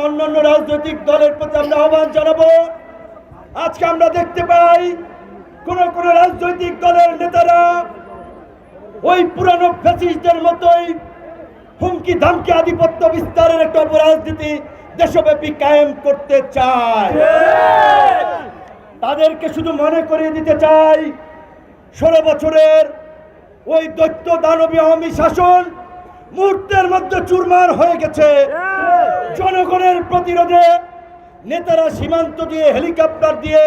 অন্যান্য রাজনৈতিক দলের প্রতি আমরা আহ্বান জানাবো। আজকে আমরা দেখতে পাই কোন কোন রাজনৈতিক দলের নেতারা ওই পুরানো ফ্যাসিস্টদের মতোই হুমকি ধামকি আধিপত্য বিস্তারের একটা অপরাজনীতি দেশব্যাপী কায়েম করতে চায়। তাদেরকে শুধু মনে করিয়ে দিতে চাই 16 বছরের ওই দৈত্য দানবী আওয়ামী শাসন মুহূর্তের মধ্যে চুরমার হয়ে গেছে। জনগণের প্রতিরোধে নেতারা সীমান্ত দিয়ে, হেলিকপ্টার দিয়ে,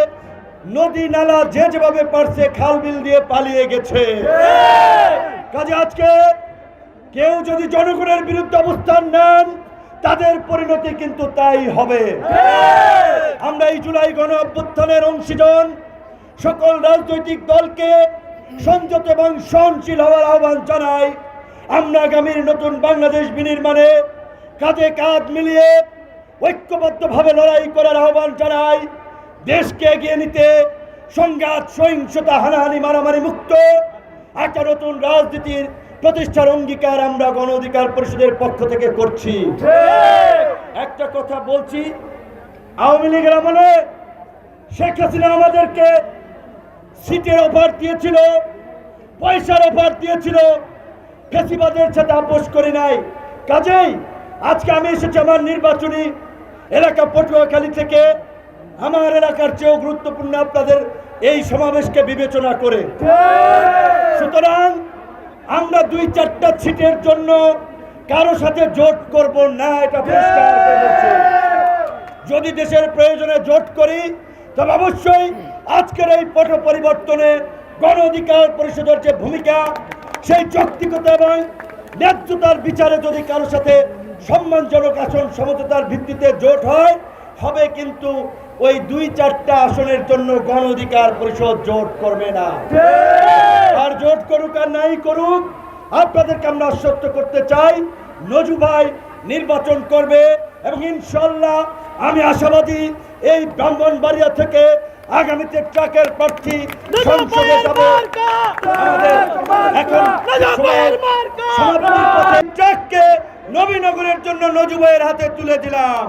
নদী নালা যেভাবে পারছে খাল বিল দিয়ে পালিয়ে গেছে। কাজে আজকে কেউ যদি জনগণের বিরুদ্ধে অবস্থান নেন, তাদের পরিণতি কিন্তু তাই হবে। আমরা এই জুলাই গণ অভ্যুত্থানের অংশীজন সকল রাজনৈতিক দলকে সংযত এবং সহনশীল হওয়ার আহ্বান জানাই। আমরা আগামীর নতুন বাংলাদেশ বিনির্মাণে কাঁধে কাঁধ মিলিয়ে ঐক্যবদ্ধভাবে লড়াই করার আহ্বান জানাই। দেশকে এগিয়ে নিতে সংঘাত, সহিংসতা, হানাহানি, মারামারি মুক্ত একটা নতুন রাজনীতির প্রতিষ্ঠার অঙ্গীকার আমরা গণ অধিকার পরিষদের পক্ষ থেকে করছি। একটা কথা বলছি, আওয়ামী লীগের আমলে শেখ হাসিনা আমাদেরকে সিটের অফার দিয়েছিল, পয়সার অফার দিয়েছিল, ফ্যাসিবাদের সাথে আপোষ করি নাই। কাজেই আজকে আমি এসেছি আমার নির্বাচনী এলাকা পটুয়াখালী থেকে, আমার এলাকার চেয়েও গুরুত্বপূর্ণ আপনাদের এই সমাবেশকে বিবেচনা করে। সুতরাং আমরা 2-4টা সিটের জন্য কারো সাথে জোট করব না, এটা পরিষ্কার করে বলছি। যদি দেশের প্রয়োজনে জোট করি, তবে অবশ্যই আজকের এই পট পরিবর্তনে গণ অধিকার পরিষদের যে ভূমিকা, সেই যৌক্তিকতা এবং ন্যায্যতার বিচারে যদি কারোর সাথে সম্মানজনক আসন সমঝোতার ভিত্তিতে জোট হয়, হবে। কিন্তু ওই 2-4টা আসনের জন্য গণ অধিকার পরিষদ জোট করবে না। আর জোট করুক আর নাই করুক, আপনাদেরকে আমরা আশ্বস্ত করতে চাই, নজু ভাই নির্বাচন করবে এবং ইনশাল্লাহ আমি আশাবাদী এই ব্রাহ্মণবাড়িয়া থেকে আগামীতে ট্রাকের প্রার্থী সংসদে যাব। আমাদের এখন ট্রাককে নবীনগরের জন্য নজু ভাইয়ের হাতে তুলে দিলাম।